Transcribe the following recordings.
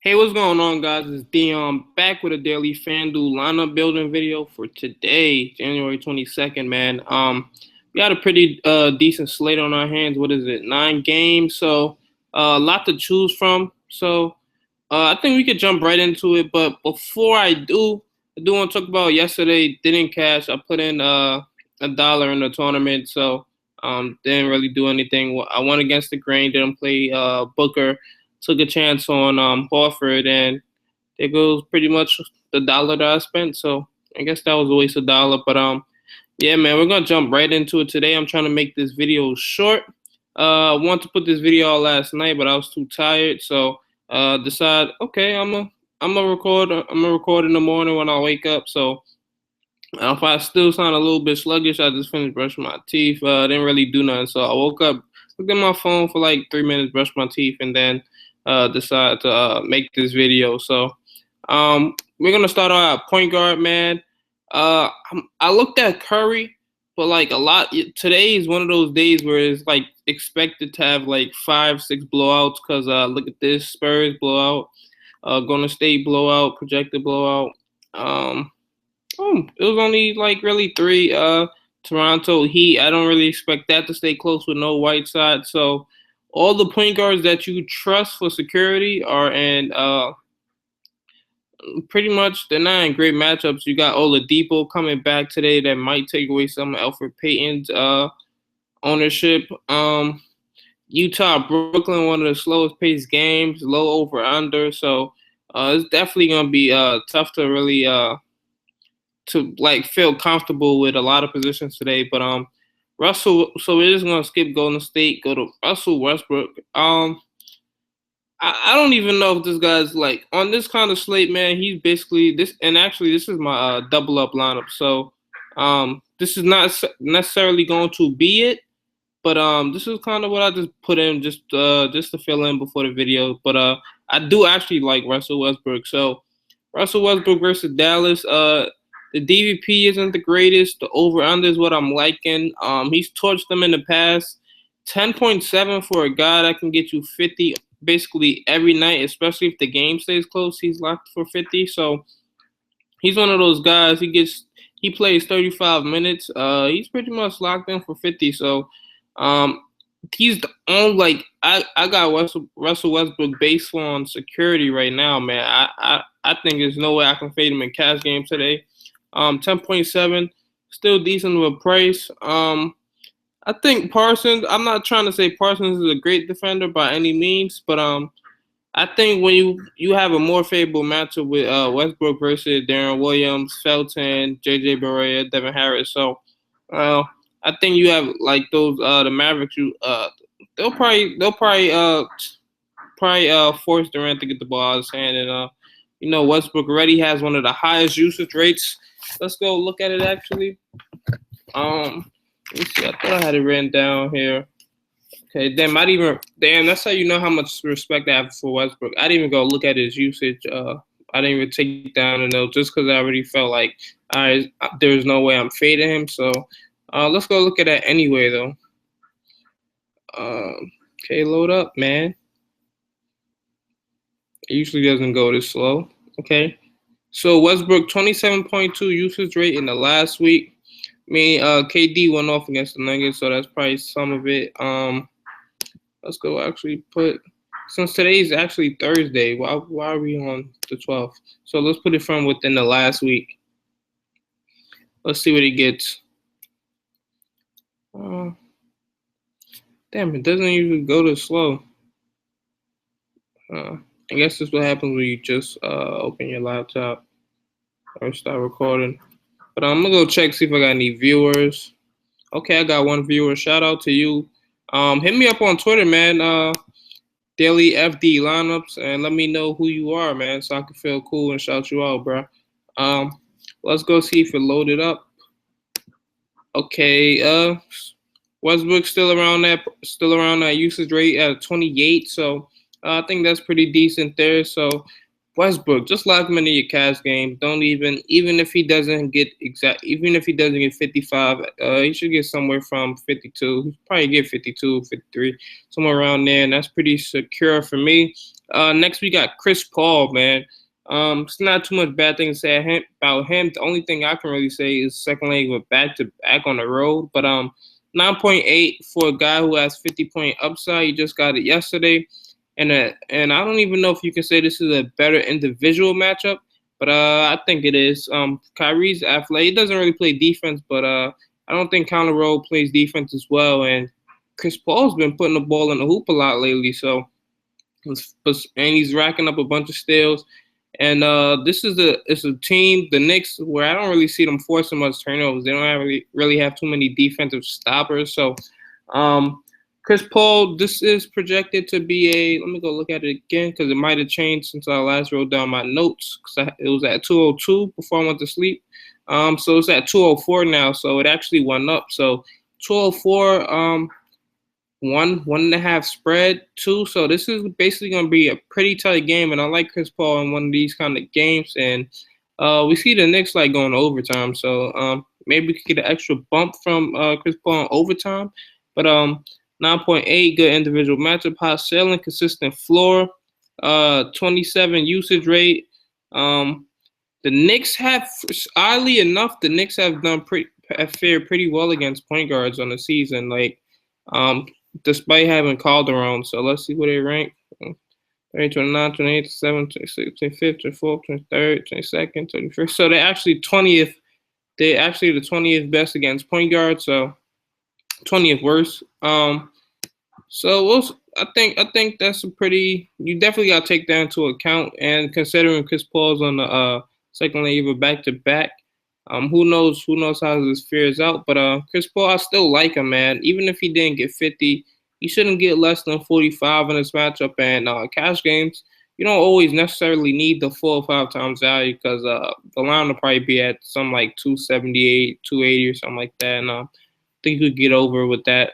Hey, what's going on, guys? It's Dion back with a daily Fanduel lineup building video for today, January 22nd, man. We got a pretty decent slate on our hands. What is it? 9 games, so a lot to choose from. So I think we could jump right into it. But before I do want to talk about yesterday. Didn't cash. I put in $1 in the tournament, so didn't really do anything. I went against the grain. Didn't play Booker. Took a chance on Horford, and there goes pretty much the dollar that I spent. So I guess that was a waste of $1. But yeah, man, we're gonna jump right into it today. I'm trying to make this video short. I wanted to put this video out last night, but I was too tired, so decide, okay, I'm gonna record. I'm gonna record in the morning when I wake up. So if I still sound a little bit sluggish, I just finished brushing my teeth. Didn't really do nothing, so I woke up, looked at my phone for like 3 minutes, brushed my teeth, and then decided to make this video. So we're gonna start out at point guard, man. I looked at Curry, but like a lot today is one of those days where it's like expected to have like 5, 6 blowouts. Cause look at this: Spurs blowout, Golden State blowout, projected blowout. It was only like really three. Toronto Heat. I don't really expect that to stay close with no Whiteside. So all the point guards that you trust for security are in pretty much they're not in great matchups. You got Oladipo coming back today that might take away some of Elfrid Payton's ownership. Utah, Brooklyn, one of the slowest paced games, low over under. So it's definitely gonna be tough to really to like feel comfortable with a lot of positions today. But Russell, so we're just gonna skip Golden State, go to Russell Westbrook. I don't even know if this guy's like on this kind of slate, man. He's basically this, and actually, this is my double up lineup. So, this is not necessarily going to be it, but this is kind of what I just put in just to fill in before the video. But I do actually like Russell Westbrook. So, Russell Westbrook versus Dallas. The DVP isn't the greatest. The over under is what I'm liking. He's torched them in the past. 10.7 for a guy that can get you 50 basically every night, especially if the game stays close. He's locked for 50. So he's one of those guys. He plays 35 minutes. He's pretty much locked in for 50. So he's the only like I got Russell Westbrook based on security right now, man. I think there's no way I can fade him in cash game today. 10.7, still decent of a price. I think Parsons. I'm not trying to say Parsons is a great defender by any means, but I think when you have a more favorable matchup with Westbrook versus Darren Williams, Felton, J.J. Barea, Devin Harris. So I think you have like those the Mavericks. They'll probably force Durant to get the ball out of his hand, and Westbrook already has one of the highest usage rates. Let's go look at it actually. Let me see. I thought I had it written down here. Okay, damn. That's how you know how much respect I have for Westbrook. I didn't even go look at his usage. I didn't even take down a note just because I already felt like there's no way I'm fading him. So let's go look at that anyway, though. Okay, load up, man. It usually doesn't go this slow. Okay, so Westbrook 27.2 usage rate in the last week. I mean, KD went off against the Nuggets, so that's probably some of it. Let's go actually since today's actually Thursday, why are we on the 12th? So let's put it from within the last week. Let's see what he gets. Damn, it doesn't usually go this slow. I guess this is what happens when you just open your laptop or start recording. But I'm gonna go check, see if I got any viewers. Okay, I got one viewer. Shout out to you. Hit me up on Twitter, man. Daily FD lineups, and let me know who you are, man, so I can feel cool and shout you out, bro. Let's go see if it loaded up. Okay, Westbrook still around that usage rate at 28. So I think that's pretty decent there. So Westbrook, just lock him into your Cavs game. Don't even if he doesn't get even if he doesn't get 55, he should get somewhere from 52. He'll probably get 52, 53, somewhere around there, and that's pretty secure for me. Next we got Chris Paul, man. It's not too much bad thing to say about him. The only thing I can really say is second leg with back to back on the road, but 9.8 for a guy who has 50-point upside. He just got it yesterday. And I don't even know if you can say this is a better individual matchup, but I think it is. Kyrie's athletic. He doesn't really play defense, but I don't think Counter Roll plays defense as well. And Chris Paul's been putting the ball in the hoop a lot lately, so and he's racking up a bunch of steals. And this is it's a team, the Knicks, where I don't really see them forcing much turnovers. They don't really have too many defensive stoppers. So Chris Paul, this is projected to be a. Let me go look at it again because it might have changed since I last wrote down my notes. Because it was at 202 before I went to sleep. So it's at 204 now. So it actually went up. So 204. 1.5 spread, 2. So this is basically going to be a pretty tight game, and I like Chris Paul in one of these kind of games. And we see the Knicks like going to overtime, so maybe we could get an extra bump from Chris Paul in overtime. But 9.8, good individual matchup, high ceiling, consistent floor, 27 usage rate. The Knicks have, oddly enough, the Knicks have fared pretty well against point guards on the season. Like, despite having Calderon. So let's see where they rank. 30, 29, 28, 27, 26, 25th, 24th, 23rd, 22nd, 31st. So they're actually 20th. They're actually the 20th best against point guards. So 20th worst. So I think that's a pretty. You definitely got to take that into account. And considering Chris Paul's on the second leg of a back-to-back. Who knows how this fares out, but Chris Paul, I still like him, man. Even if he didn't get 50, he shouldn't get less than 45 in this matchup. And cash games, you don't always necessarily need the 4 or 5 times value because the line will probably be at some like 278, 280 or something like that. And I think you could get over with that.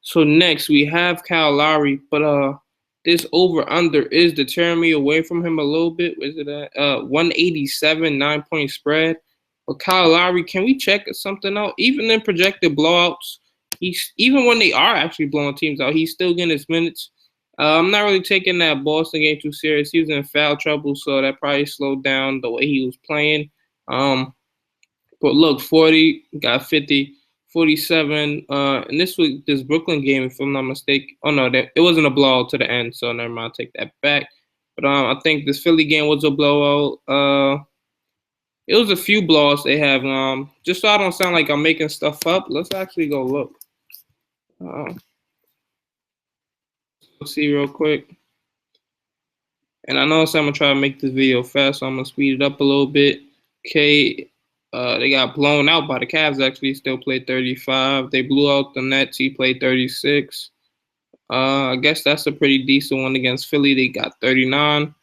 So next we have Kyle Lowry, but this over under is deterring me away from him a little bit. Is it at 187, 9-point spread? But Kyle Lowry, can we check something out? Even in projected blowouts, even when they are actually blowing teams out, he's still getting his minutes. I'm not really taking that Boston game too serious. He was in foul trouble, so that probably slowed down the way he was playing. But look, 40, got 50, 47. And this Brooklyn game, if I'm not mistaken. Oh, no, it wasn't a blowout to the end, so never mind, take that back. But I think this Philly game was a blowout. It was a few blowouts they have. Just so I don't sound like I'm making stuff up, let's actually go look. Let's see real quick. And I know I'm gonna try to make this video fast, so I'm gonna speed it up a little bit. Okay, they got blown out by the Cavs. Actually, still played 35. They blew out the Nets. He played 36. I guess that's a pretty decent one against Philly. They got 39.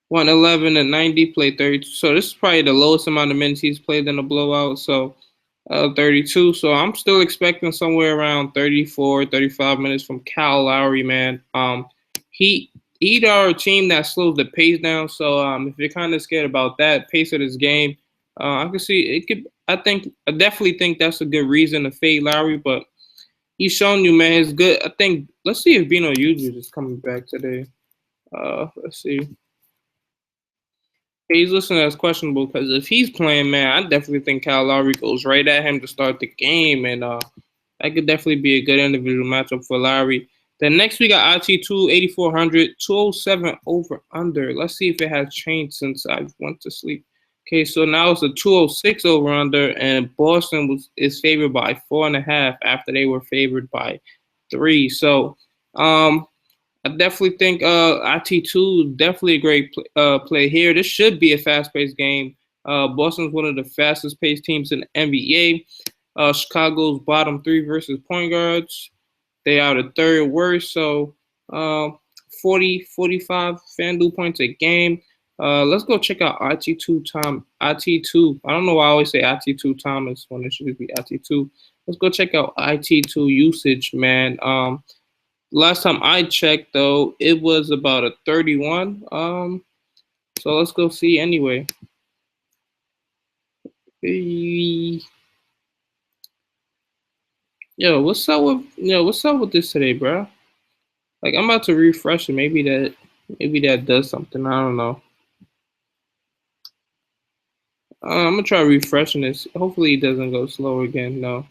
111 and 90, played 32. So this is probably the lowest amount of minutes he's played in a blowout. So 32. So I'm still expecting somewhere around 34, 35 minutes from Kyle Lowry, man. Heat are a team that slows the pace down. So if you're kind of scared about that pace of this game, I can see it could. I definitely think that's a good reason to fade Lowry, but he's shown you, man, it's good. I think let's see if Bino Udrih is coming back today. Let's see. He's listening as questionable because if he's playing, man, I definitely think Kyle Lowry goes right at him to start the game, and that could definitely be a good individual matchup for Lowry. Then next we got IT2 8400 207 over under. Let's see if it has changed since I went to sleep. Okay, so now it's a 206 over under, and Boston is favored by 4.5 after they were favored by 3. So I definitely think IT2 definitely a great play here. This should be a fast-paced game. Boston's one of the fastest-paced teams in the NBA. Chicago's bottom 3 versus point guards. They are the 3rd worst. So 40, 45 Fanduel points a game. Let's go check out IT2 time. IT2. I don't know why I always say IT2 Thomas when it should be IT2. Let's go check out IT2 usage, man. Last time I checked, though, it was about a 31. So let's go see anyway. Hey, what's up with this today, bro? Like I'm about to refresh it. Maybe that does something. I don't know. I'm gonna try refreshing this. Hopefully, it doesn't go slow again. No.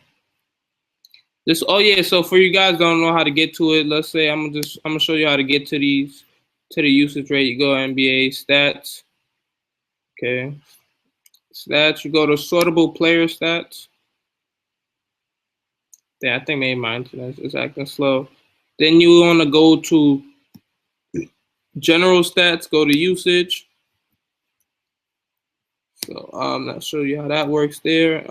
This. Oh yeah. So for you guys don't know how to get to it, let's say I'm gonna show you how to get to the usage rate. You go NBA stats. Okay. Stats. You go to sortable player stats. Yeah, I think maybe my internet is acting slow. Then you want to go to general stats. Go to usage. So I'm not show you how that works there.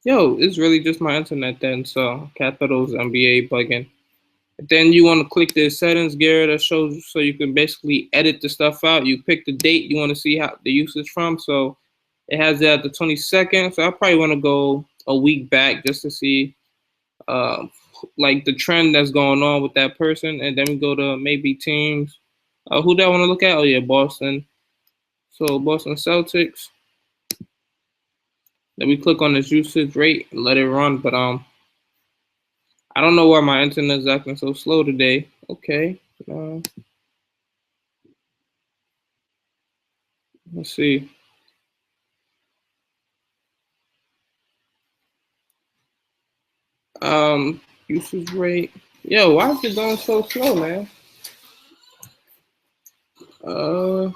Yo, it's really just my internet then. So capitals NBA plugin. Then you want to click the settings gear that shows so you can basically edit the stuff out. You pick the date you want to see how the usage from. So it has that the 22nd. So I probably want to go a week back just to see uh, like the trend that's going on with that person. And then we go to maybe teams. Who do I want to look at? Oh yeah, Boston. So Boston Celtics. Then we click on this usage rate and let it run. But I don't know why my internet is acting so slow today. Okay. Let's see. Usage rate. Yo, why is it going so slow, man? Uh,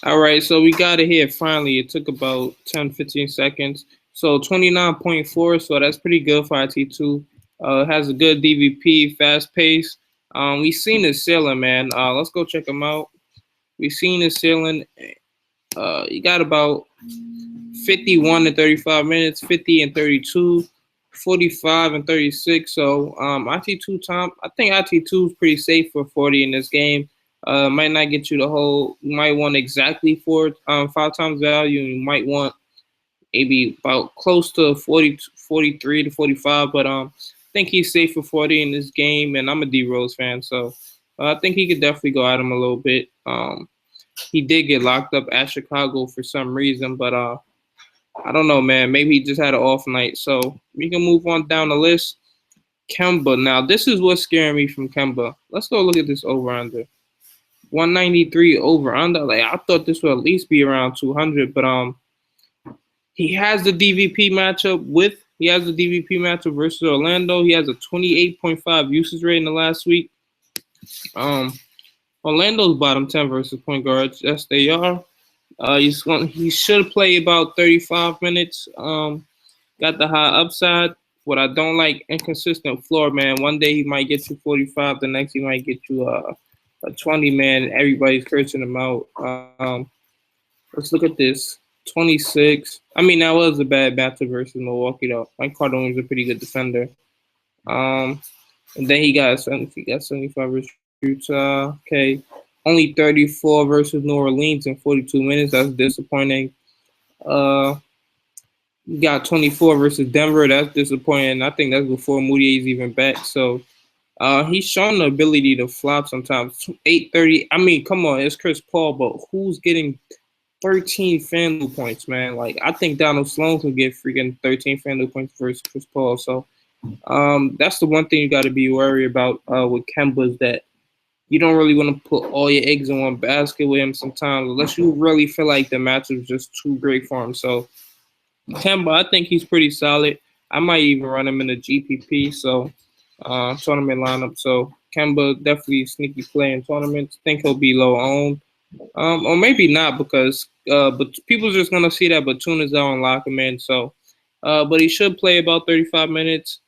all right, so we got it here finally. It took about 10, 15 seconds. So 29.4, so that's pretty good for IT2. It has a good DVP, fast pace. We seen the ceiling, man. Let's go check them out. We seen the ceiling. You got about 51 and 35 minutes, 50 and 32, 45 and 36. So IT2 time, I think IT2 is pretty safe for 40 in this game. Might not get you the whole. You might want exactly 5 times value. You might want maybe about close to 40, 43 to 45. But I think he's safe for 40 in this game. And I'm a D Rose fan, so I think he could definitely go at him a little bit. He did get locked up at Chicago for some reason, but I don't know, man. Maybe he just had an off night. So we can move on down the list. Kemba. Now, this is what's scaring me from Kemba. Let's go look at this over under. 193 over under. Like I thought this would at least be around 200, but he has the DVP matchup versus Orlando. He has a 28.5 usage rate in the last week. Orlando's bottom 10 versus point guards. Yes, they are. He should play about 35 minutes. Got the high upside. What I don't like, inconsistent floor, man. One day he might get you 45, the next he might get you a 20, man. Everybody's cursing him out. Let's look at this. 26. I mean, that was a bad matchup versus Milwaukee, though. Mike Cardone was a pretty good defender. And then he got 75 versus Utah. Okay. Only 34 versus New Orleans in 42 minutes. That's disappointing. Got 24 versus Denver. That's disappointing. I think that's before Moutier's even back. So he's shown the ability to flop sometimes. 830. I mean, come on, it's Chris Paul, but who's getting 13 Fanduel points, man? Like I think Donald Sloan could get freaking 13 Fanduel points versus Chris Paul. So that's the one thing you got to be worried about with Kemba is that you don't really want to put all your eggs in one basket with him sometimes, unless you really feel like the match is just too great for him. So Kemba, I think he's pretty solid. I might even run him in the GPP, so tournament lineup. So Kemba definitely sneaky play in tournaments. Think he'll be low owned, or maybe not because but people just gonna see that Batum is out and lock him in. So, but he should play about 35 minutes.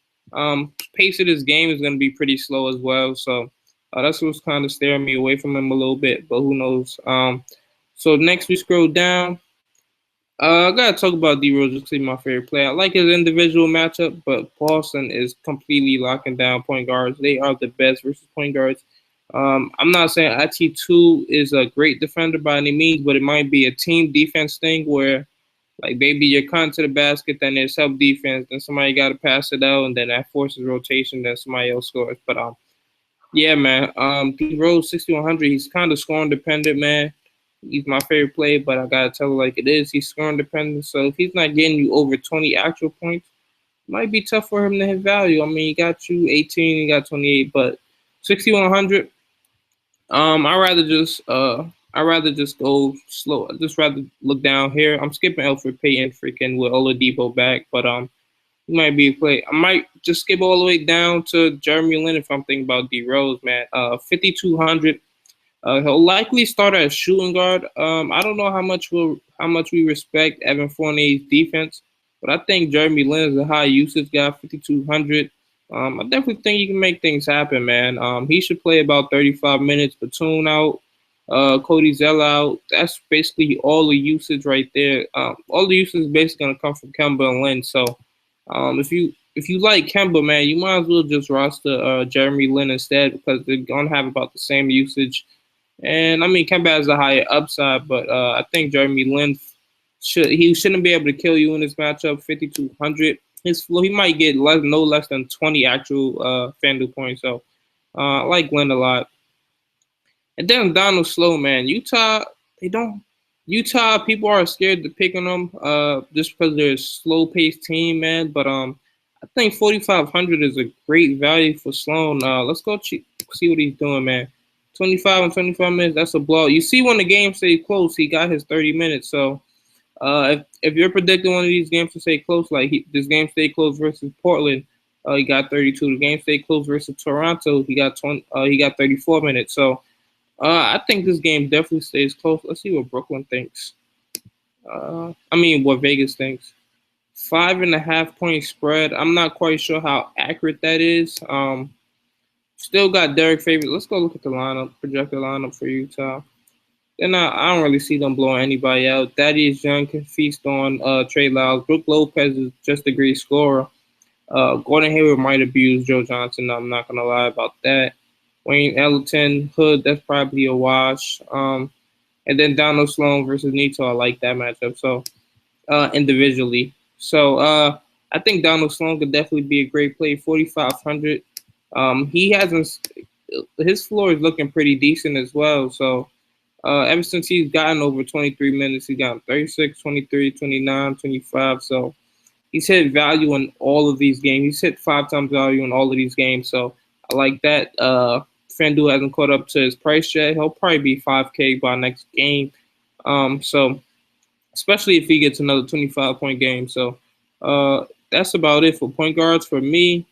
Pace of this game is gonna be pretty slow as well. So that's what's kind of staring me away from him a little bit. But who knows? So next we scroll down. I gotta talk about D Rose because he's my favorite player. I like his individual matchup, but Boston is completely locking down point guards. They are the best versus point guards. I'm not saying IT2 is a great defender by any means, but it might be a team defense thing where Like maybe you're cutting to the basket, then there's help defense, then somebody got to pass it out, and then that forces rotation, then somebody else scores. But yeah, man. D Rose 6,100. He's kind of scoring dependent, man. He's my favorite player, but I gotta tell it like it is. He's scoring dependent, so if he's not getting you over 20 actual points, it might be tough for him to hit value. I mean, he got you 18, he got 28, but 6,100. I rather just go slow. I just rather look down here. I'm skipping Alfred Payton, freaking with Oladipo back, but he might be a play. I might just skip all the way down to Jeremy Lin if I'm thinking about D Rose, man. 5,200. He'll likely start as shooting guard. I don't know how much we respect Evan Fournier's defense, but I think Jeremy Lin is a high usage guy, 5,200. I definitely think he can make things happen, man. He should play about 35 minutes. Batum out, Cody Zell out. That's basically all the usage right there. All the usage is basically gonna come from Kemba and Lin. So, if you like Kemba, man, you might as well just roster Jeremy Lin instead because they're gonna have about the same usage. And I mean, Kemba has a higher upside, but I think Jeremy Lin shouldn't be able to kill you in this matchup. 5,200. His floor he might get no less than 20 actual Fanduel points. So I like Lin a lot. And then Donald Slow, man. They don't. Utah people are scared to pick on them just because they're a slow paced team, man. But I think 4,500 is a great value for Sloan. Let's go see what he's doing, man. 25 and 25 minutes, that's a blowout. You see when the game stayed close, he got his 30 minutes. So if you're predicting one of these games to stay close, like this game stayed close versus Portland, he got 32. The game stayed close versus Toronto, he got 20. He got 34 minutes. So I think this game definitely stays close. Let's see what Brooklyn thinks. What Vegas thinks. 5.5 point spread. I'm not quite sure how accurate that is. Still got Derek Favors. Let's go look at the lineup, projected lineup for Utah. Then I don't really see them blowing anybody out. Thaddeus Young can feast on Trey Lyles. Brook Lopez is just a great scorer. Gordon Hayward might abuse Joe Johnson. I'm not going to lie about that. Wayne Ellington, Hood, that's probably a wash. And then Donald Sloan versus Nito. I like that matchup. So individually. So I think Donald Sloan could definitely be a great play. 4,500. He hasn't. His floor is looking pretty decent as well. So ever since he's gotten over 23 minutes, he's gotten 36, 23, 29, 25. So he's hit value in all of these games. He's hit 5 times value in all of these games. So I like that. Fanduel hasn't caught up to his price yet. He'll probably be 5K by next game. So especially if he gets another 25-point game. So that's about it for point guards for me.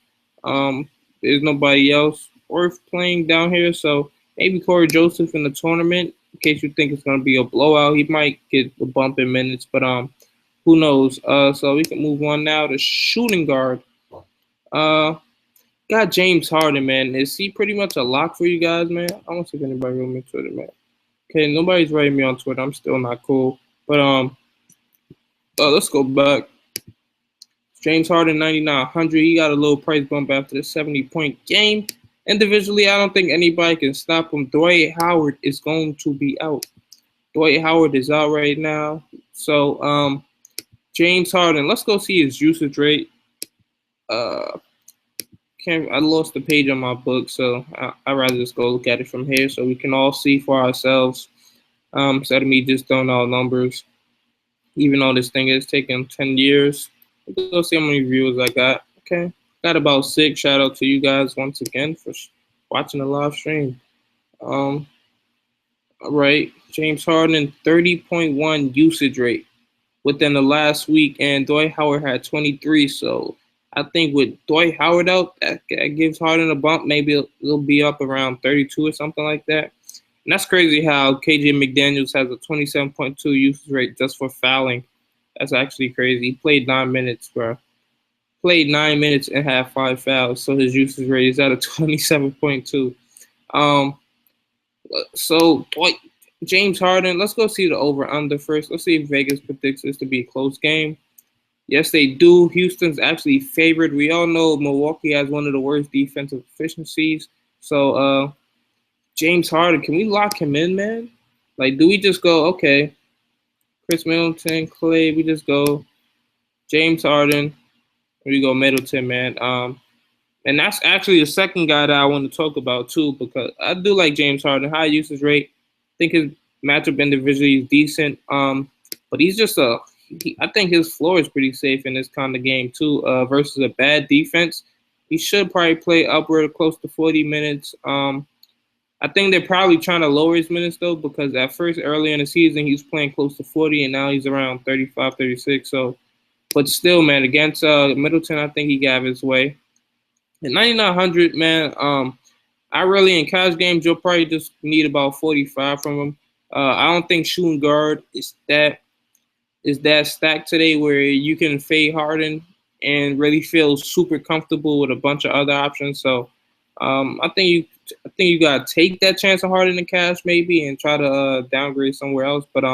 There's nobody else worth playing down here. So maybe Corey Joseph in the tournament, in case you think it's going to be a blowout. He might get the bump in minutes, but who knows? So we can move on now to shooting guard. Got James Harden, man. Is he pretty much a lock for you guys, man? I don't see if anybody wrote me on Twitter, man. Okay, nobody's writing me on Twitter. I'm still not cool. But let's go back. James Harden, 9,900. He got a little price bump after the 70-point game. Individually, I don't think anybody can stop him. Dwight Howard is going to be out. Dwight Howard is out right now. So James Harden, let's go see his usage rate. I lost the page on my book, so I'd rather just go look at it from here so we can all see for ourselves. Instead of me just throwing out numbers, even though this thing is taking 10 years. Let's go see how many viewers I got. Okay, got about 6. Shout out to you guys once again for watching the live stream. All right, James Harden, 30.1 usage rate within the last week, and Dwight Howard had 23. So I think with Dwight Howard out, that gives Harden a bump. Maybe it'll be up around 32 or something like that. And that's crazy how KJ McDaniels has a 27.2 usage rate just for fouling. That's actually crazy. He played 9 minutes, bro. Played 9 minutes and had 5 fouls, so his usage rate is at a 27.2. So James Harden, let's go see the over-under first. Let's see if Vegas predicts this to be a close game. Yes, they do. Houston's actually favored. We all know Milwaukee has one of the worst defensive efficiencies. So James Harden, can we lock him in, man? Like, do we just go, okay, Chris Middleton, Clay. We just go James Harden. We go Middleton, man. And that's actually the second guy that I want to talk about too, because I do like James Harden, high usage rate. I think his matchup individually is decent. But he's just I think his floor is pretty safe in this kind of game too. Versus a bad defense, he should probably play upward close to 40 minutes. I think they're probably trying to lower his minutes though, because at first early in the season he was playing close to 40, and now he's around 35, 36. So, but still, man, against Middleton, I think he got his way. At 9,900, man, I really in cash games you'll probably just need about 45 from him. I don't think shooting guard is that stacked today where you can fade Harden and really feel super comfortable with a bunch of other options. So I think you gotta take that chance of Harden in cash maybe and try to downgrade somewhere else. But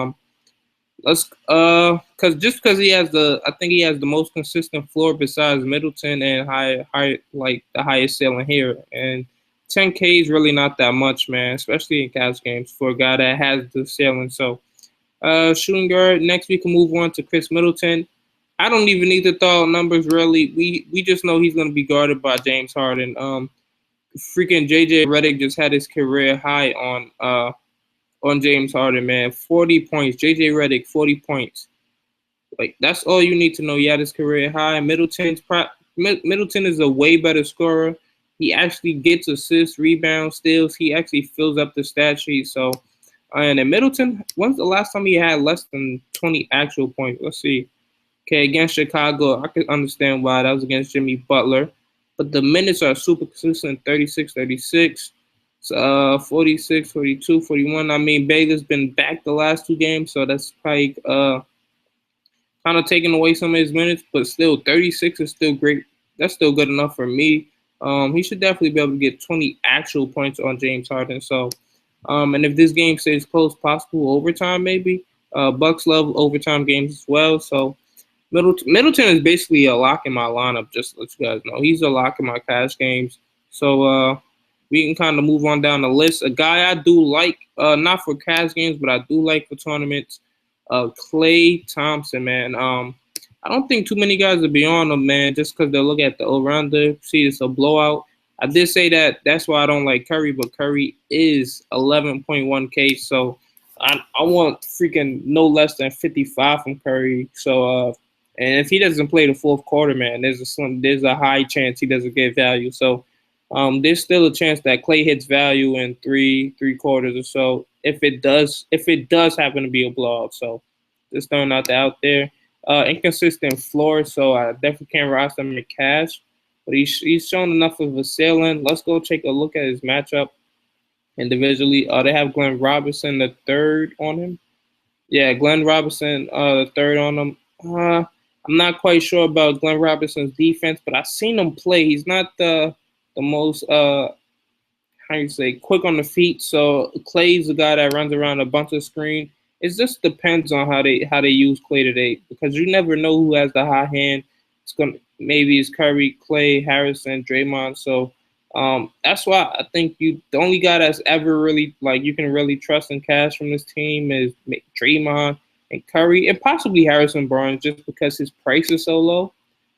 let's because he has I think he has the most consistent floor besides Middleton and high like the highest ceiling here. And 10K is really not that much, man, especially in cash games for a guy that has the ceiling. So shooting guard. Next we can move on to Chris Middleton. I don't even need to throw out numbers really. We just know he's gonna be guarded by James Harden. Freaking JJ Redick just had his career high on James Harden, man. 40 points. JJ Redick, 40 points. Like that's all you need to know. He had his career high. Middleton is a way better scorer. He actually gets assists, rebounds, steals. He actually fills up the stat sheet. So, and then Middleton, when's the last time he had less than 20 actual points? Let's see. Okay, against Chicago, I could understand why. That was against Jimmy Butler. But the minutes are super consistent, 36, 36. 46, 42, 41. I mean, Baylor's been back the last two games, so that's probably kind of taking away some of his minutes, but still 36 is still great. That's still good enough for me. He should definitely be able to get 20 actual points on James Harden. So, and if this game stays close, possible overtime maybe. Bucks love overtime games as well. So Middleton is basically a lock in my lineup. Just to let you guys know, he's a lock in my cash games. So we can kind of move on down the list. A guy I do like, not for cash games, but I do like for tournaments. Klay Thompson, man. I don't think too many guys will be on him, man, just because they'll look at the over-under, see it's a blowout. I did say that's why I don't like Curry, but Curry is 11.1K, so I want freaking no less than 55 from Curry. So, and if he doesn't play the fourth quarter, man, there's a high chance he doesn't get value. So, there's still a chance that Klay hits value in three quarters or so. If it does happen to be a blowout. So, just throwing that out there. Inconsistent floor, so I definitely can't roster him in cash. But he's shown enough of a ceiling. Let's go take a look at his matchup individually. They have Glenn Robinson the third on him. Yeah, Glenn Robinson the third on him. I'm not quite sure about Glenn Robinson's defense, but I've seen him play. He's not the most how you say quick on the feet. So Klay's the guy that runs around a bunch of screen. It just depends on how they use Klay today, because you never know who has the hot hand. Maybe it's Curry, Klay, Harrison, Draymond. So that's why I think the only guy that's ever really like you can really trust in cash from this team is Draymond and Curry, and possibly Harrison Barnes, just because his price is so low.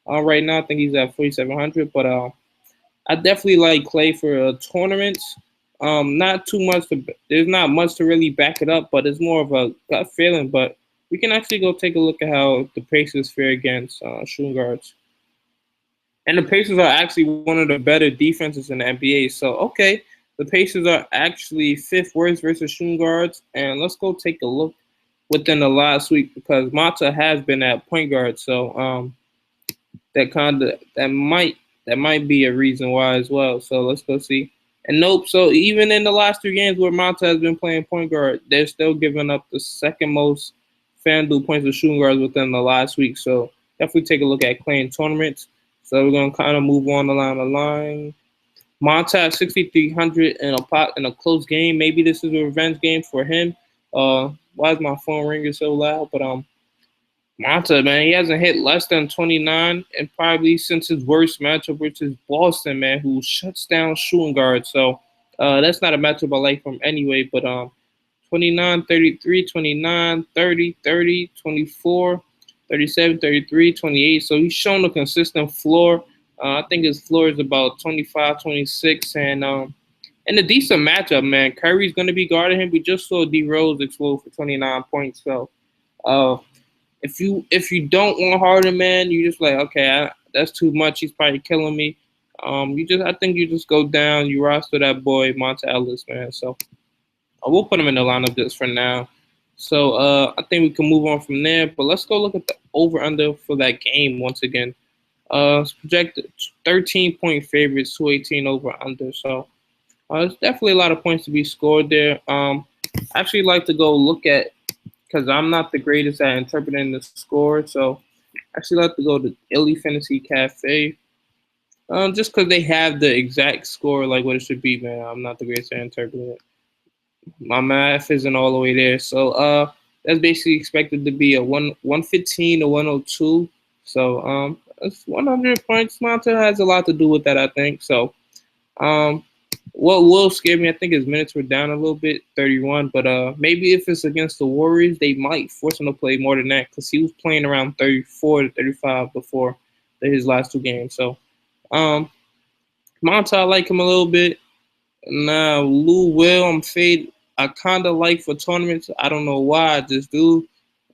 Right now I think he's at 4,700, but I definitely like Klay for tournaments. Not too much. There's not much to really back it up, but it's more of a gut feeling. But we can actually go take a look at how the Pacers fare against shooting guards. And the Pacers are actually one of the better defenses in the NBA. So, okay, the Pacers are actually fifth worst versus shooting guards. And let's go take a look within the last week, because Mata has been at point guard. So that might be a reason why as well. So let's go see. And nope. So even in the last 3 games where Mata has been playing point guard, they're still giving up the second most Fanduel points of shooting guards within the last week. So definitely take a look at playing tournaments. So we're gonna kind of move on along the line. Mata 6,300 in a close game. Maybe this is a revenge game for him. Why is my phone ringing so loud? But Mata, man, he hasn't hit less than 29 and probably since his worst matchup, which is Boston, man, who shuts down shooting guards. So that's not a matchup I like from anyway. But 29, 33, 29, 30, 30, 24, 37, 33, 28. So he's shown a consistent floor. I think his floor is about 25, 26, and a decent matchup, man. Curry's going to be guarding him. We just saw D Rose explode for 29 points. So uh, if you don't want Harden, man, you just like, okay, that's too much. He's probably killing me. I think you just go down. You roster that boy Monta Ellis, man. So we'll put him in the lineup just for now. So I think we can move on from there. But let's go look at the over under for that game once again. It's projected 13-point favorites, 218 over under. So there's definitely a lot of points to be scored there. I actually like to go look at, because I'm not the greatest at interpreting the score. So I actually like to go to Illy Fantasy Cafe. Just because they have the exact score like what it should be, man. I'm not the greatest at interpreting it. My math isn't all the way there. So that's basically expected to be a 115 to 102. So it's 100 points. Monta has a lot to do with that, I think. So um what will scare me, I think his minutes were down a little bit, 31. But maybe if it's against the Warriors, they might force him to play more than that because he was playing around 34 to 35 before his last two games. So um Monta, I like him a little bit. Now, Lou Will, I'm fade. I kind of like for tournaments. I don't know why. I just do.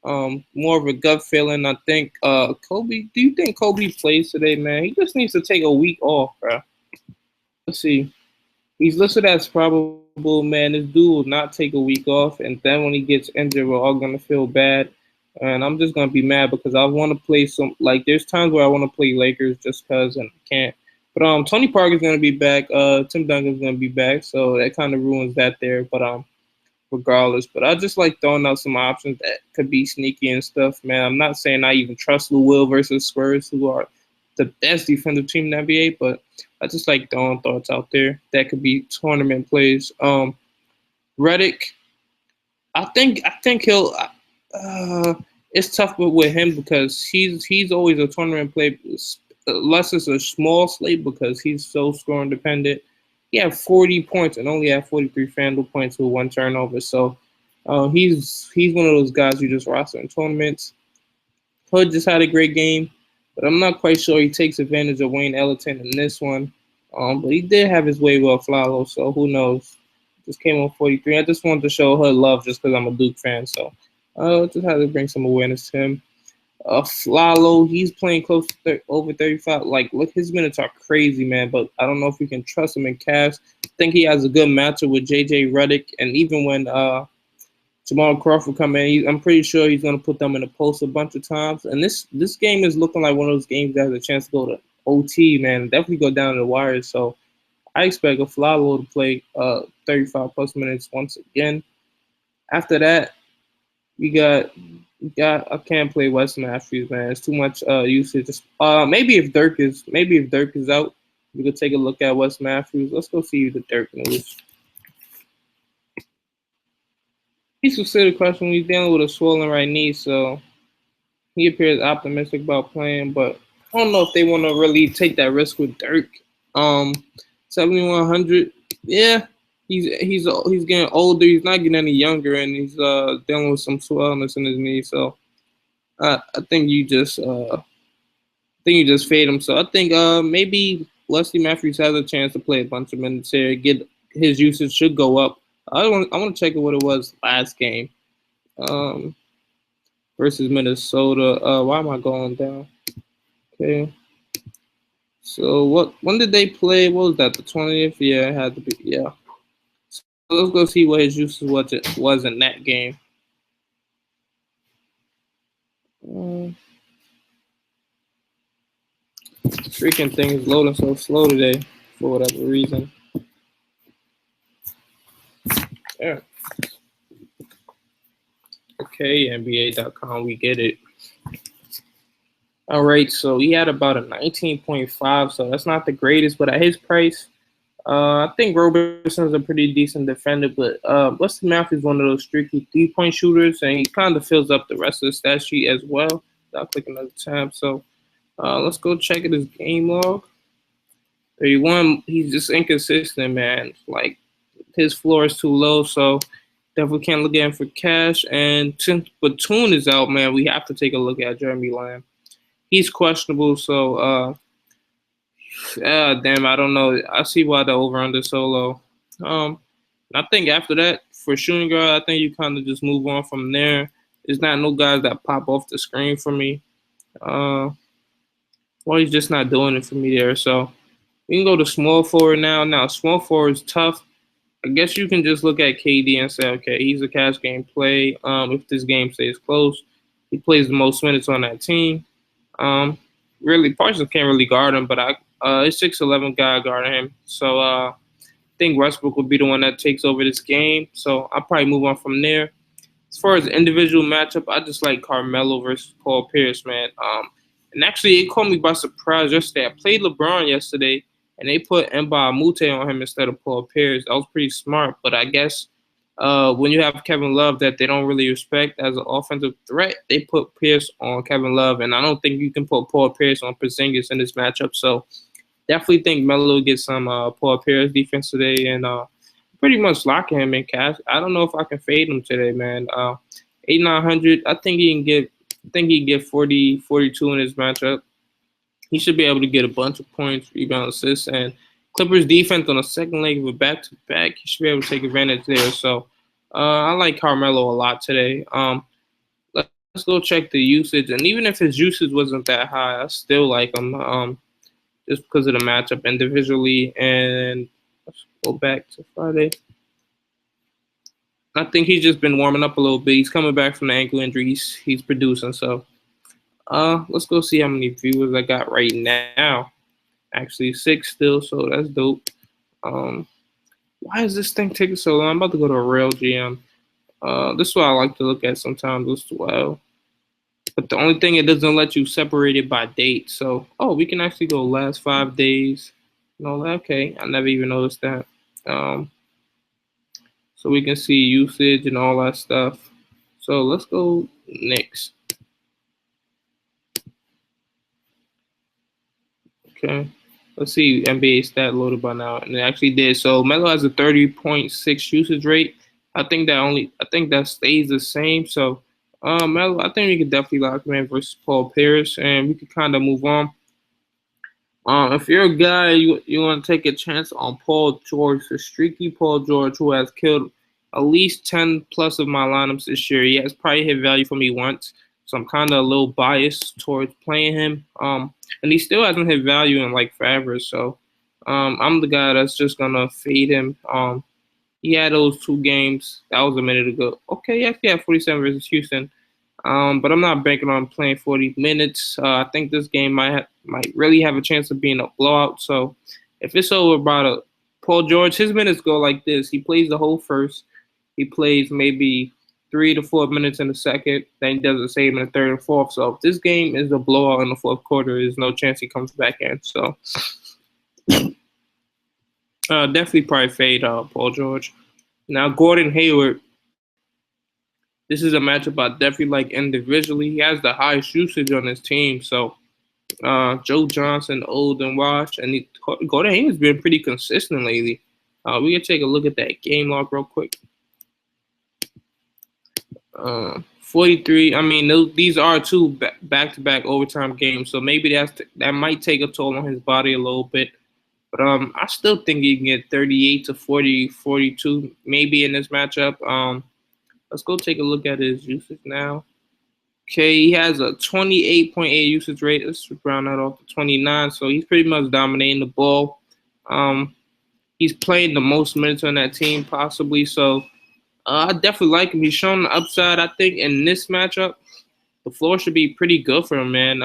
More of a gut feeling. I think Kobe. Do you think Kobe plays today, man? He just needs to take a week off, bro. Let's see. He's listed as probable, man. This dude will not take a week off, and then when he gets injured, we're all gonna feel bad. And I'm just gonna be mad because I want to play some. Like, there's times where I want to play Lakers just cause, and I can't. But Tony Parker's gonna be back. Tim Duncan's gonna be back, so that kind of ruins that there. But regardless. But I just like throwing out some options that could be sneaky and stuff, man. I'm not saying I even trust Lou Will versus Spurs, who are the best defensive team in the NBA, but I just like throwing thoughts out there that could be tournament plays. Redick, I think he'll. It's tough with him because he's always a tournament play, unless it's a small slate because he's so scoring dependent. He had 40 points and only had 43 Fanduel points with one turnover. So he's one of those guys you just roster in tournaments. Hood just had a great game, but I'm not quite sure he takes advantage of Wayne Ellington in this one. But he did have his way with Flalo, so who knows? Just came on 43. I just wanted to show Hood love just because I'm a Duke fan. So just had to bring some awareness to him. Flalo, he's playing close to over 35. Like, look, his minutes are crazy, man. But I don't know if we can trust him in Cavs. I think he has a good matchup with JJ Redick, and even when Jamal Crawford come in, I'm pretty sure he's gonna put them in the post a bunch of times. And this game is looking like one of those games that has a chance to go to OT, man. Definitely go down to the wires. So I expect a Flalo to play 35 plus minutes once again. After that, we got I can't play Wes Matthews, man. It's too much usage. Maybe if Dirk is out, we could take a look at Wes Matthews. Let's go see the Dirk news. He's considered questionable. He's dealing with a swollen right knee, so he appears optimistic about playing. But I don't know if they want to really take that risk with Dirk. 7,100. Yeah, he's getting older. He's not getting any younger, and he's dealing with some swellness in his knee. So I think you just fade him. So I think maybe Wesley Matthews has a chance to play a bunch of minutes here. Get his usage should go up. I want to check what it was last game versus Minnesota. Why am I going down? Okay. So when did they play? What was that? The 20th? Yeah, it had to be. Yeah. So let's go see what his usage was in that game. Freaking thing is loading so slow today for whatever reason. Yeah. Okay, NBA.com, we get it. All right, so he had about a 19.5, so that's not the greatest, but at his price, I think Roberson's a pretty decent defender, but Wesley Matthews is one of those streaky three-point shooters, and he kind of fills up the rest of the stat sheet as well. I'll click another tab. So let's go check his game log. 31, he's just inconsistent, man. Like, his floor is too low, so Definitely can't look at him for cash. And since Batum is out, man, we have to take a look at Jeremy Lamb. He's questionable, so damn, I don't know. I see why the over under so low. Um, I think after that, for shooting guard, I think you kind of just move on from there. There's not no guys that pop off the screen for me. Uh, well, he's just not doing it for me there. So we can go to small forward now. Now, small forward is tough. I guess you can just look at KD and say, okay, he's a cash game play. If this game stays close, he plays the most minutes on that team. Um, really, Parsons can't really guard him, but it's 6'11" guy guarding him. So I think Westbrook will be the one that takes over this game. So I'll probably move on from there. As far as individual matchup, I just like Carmelo versus Paul Pierce, man. And actually, it caught me by surprise yesterday. I played LeBron yesterday, and they put Mba Mute on him instead of Paul Pierce. That was pretty smart, but I guess when you have Kevin Love that they don't really respect as an offensive threat, they put Pierce on Kevin Love, and I don't think you can put Paul Pierce on Porzingis in this matchup. So definitely think Melo gets some Paul Pierce defense today, and pretty much locking him in cash. I don't know if I can fade him today, man. 8,900. I think he can get. I think he can get 40, 42 in his matchup. He should be able to get a bunch of points, rebound, assists, and Clippers defense on the second leg of a back-to-back. He should be able to take advantage there. So I like Carmelo a lot today. Let's go check the usage, and even if his usage wasn't that high, I still like him just because of the matchup individually. And let's go back to Friday. I think he's just been warming up a little bit. He's coming back from the ankle injury. He's producing. So let's go see how many viewers I got right now. Actually, 6 still, so that's dope. Why is this thing taking so long? I'm about to go to a real GM. This is what I like to look at sometimes as well. But the only thing, it doesn't let you separate it by date. So, we can actually go last 5 days. No, okay, I never even noticed that. So we can see usage and all that stuff. So let's go next. Okay. Let's see NBA stat loaded by now, and it actually did. So Melo has a 30.6 usage rate. I think that stays the same. So Melo, I think we could definitely lock him in versus Paul Pierce, and we could kind of move on. If you're a guy, you want to take a chance on Paul George, the streaky Paul George, who has killed at least 10 plus of my lineups this year. He has probably hit value for me once, so I'm kind of a little biased towards playing him. And he still hasn't hit value in like forever, so I'm the guy that's just gonna fade him. He had those 2 games. That was a minute ago. Okay, yeah, he had 47 versus Houston. But I'm not banking on playing 40 minutes. I think this game might really have a chance of being a blowout. So if it's over by Paul George, his minutes go like this. He plays the whole first. He plays maybe 3 to 4 minutes in the second. Then he does the same in the third and fourth. So if this game is a blowout in the fourth quarter, there's no chance he comes back in. So definitely probably fade Paul George. Now Gordon Hayward. This is a matchup I definitely like individually. He has the highest usage on his team. So Joe Johnson, old and washed, and Gordon Hayward's been pretty consistent lately. We can take a look at that game log real quick. 43. I mean, these are 2 back-to-back overtime games, so maybe that might take a toll on his body a little bit. But I still think he can get 38 to 40, 42 maybe in this matchup. Let's go take a look at his usage now. Okay, he has a 28.8 usage rate. Let's round that off to 29. So he's pretty much dominating the ball. He's playing the most minutes on that team possibly. So I definitely like him. He's shown the upside. I think in this matchup, the floor should be pretty good for him, man.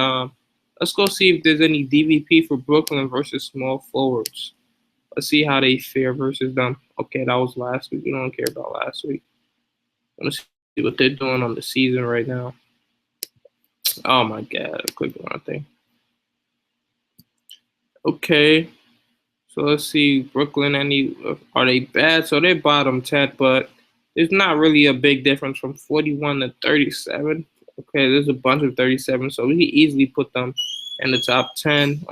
Let's go see if there's any DVP for Brooklyn versus small forwards. Let's see how they fare versus them. Okay, that was last week. We don't care about last week. Let's see what they're doing on the season right now. Oh my God, I clicked the wrong thing. Okay, so let's see. Brooklyn, are they bad? So they're bottom 10, but there's not really a big difference from 41 to 37. Okay, there's a bunch of 37, so we can easily put them in the top 10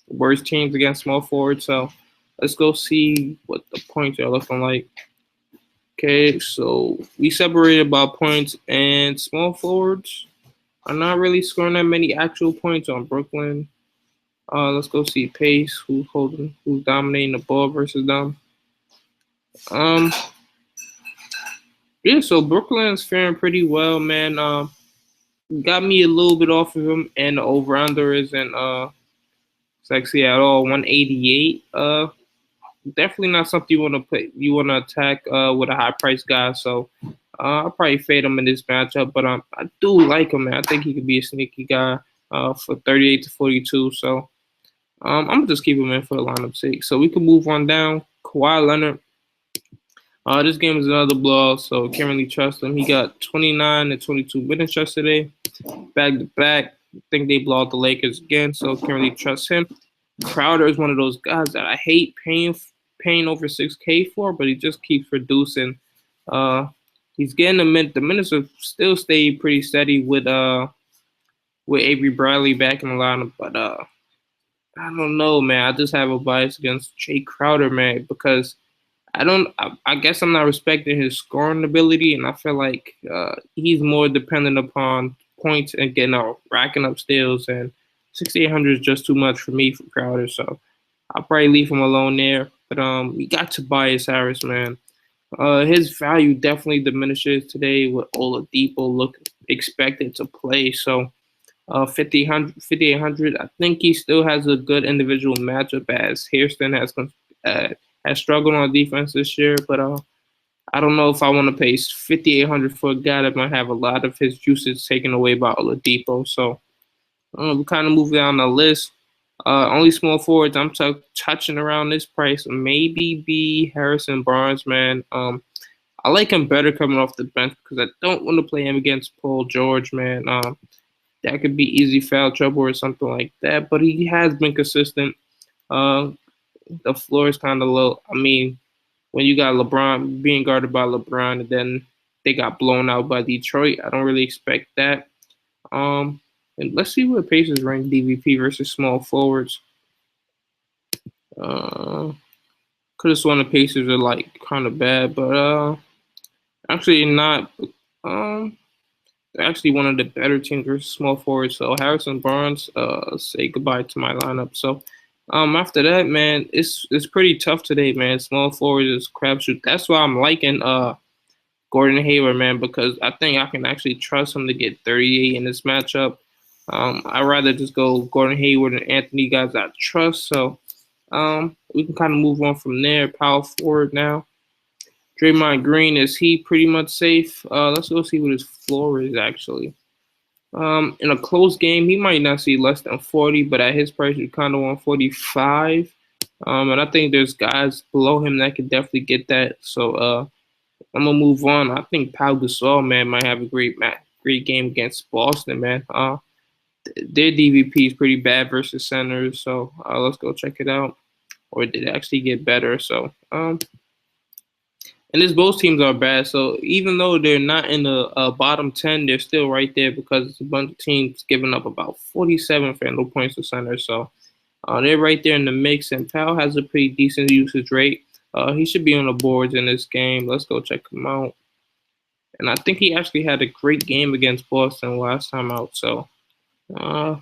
worst teams against small forwards. So let's go see what the points are looking like. Okay, so we separated by points, and small forwards are not really scoring that many actual points on Brooklyn. Let's go see pace, who's dominating the ball versus them. Um, yeah, so Brooklyn's faring pretty well, man. Got me a little bit off of him, and the over under isn't sexy at all. 188. Definitely not something you want to put. You want to attack with a high price guy. So I'll probably fade him in this matchup. But I do like him, man. I think he could be a sneaky guy for 38 to 42. So I'm gonna just keep him in for the lineup sake. So we can move on down. Kawhi Leonard. This game is another blowout, so can't really trust him. He got 29 and 22 minutes yesterday, back to back. I think they blow out the Lakers again, so can't really trust him. Crowder is one of those guys that I hate paying over 6K for, but he just keeps producing. Uh, he's getting the minutes have still stayed pretty steady with Avery Bradley back in the lineup, but I don't know, man. I just have a bias against Jay Crowder, man, because I don't. I guess I'm not respecting his scoring ability, and I feel like he's more dependent upon points and getting out, racking up steals. And 6,800 is just too much for me for Crowder, so I'll probably leave him alone there. But we got Tobias Harris, man. His value definitely diminishes today with Oladipo look expected to play. So 5,800. I think he still has a good individual matchup as Hairston has struggled on defense this year, but I don't know if I want to pay 5,800 for a guy that might have a lot of his usage taken away by Oladipo. So we kind of move down the list. Only small forwards I'm touching around this price. Maybe be Harrison Barnes, man. I like him better coming off the bench because I don't want to play him against Paul George, man. That could be easy foul trouble or something like that. But he has been consistent. Uh, the floor is kind of low. I mean, when you got LeBron being guarded by LeBron and then they got blown out by Detroit, I don't really expect that. And let's see what Pacers rank DVP versus small forwards. Could have sworn the Pacers are like kind of bad, but actually not. Um, they're actually one of the better teams versus small forwards. So Harrison Barnes, say goodbye to my lineup. So after that, man, it's pretty tough today, man. Small forwards is crapshoot. That's why I'm liking Gordon Hayward, man, because I think I can actually trust him to get 38 in this matchup. I'd rather just go Gordon Hayward and Anthony, guys I trust. So we can kind of move on from there. Power forward now. Draymond Green, is he pretty much safe? Let's go see what his floor is actually. In a close game, he might not see less than 40, but at his price, you kind of want 45. And I think there's guys below him that could definitely get that. So I'm gonna move on. I think Pau Gasol, man, might have a great game against Boston, man. Their DVP is pretty bad versus centers, so let's go check it out. Or did it actually get better? So and this both teams are bad. So even though they're not in the bottom 10, they're still right there because it's a bunch of teams giving up about 47 Fanduel points to center. So they're right there in the mix. And Powell has a pretty decent usage rate. He should be on the boards in this game. Let's go check him out. And I think he actually had a great game against Boston last time out. So, and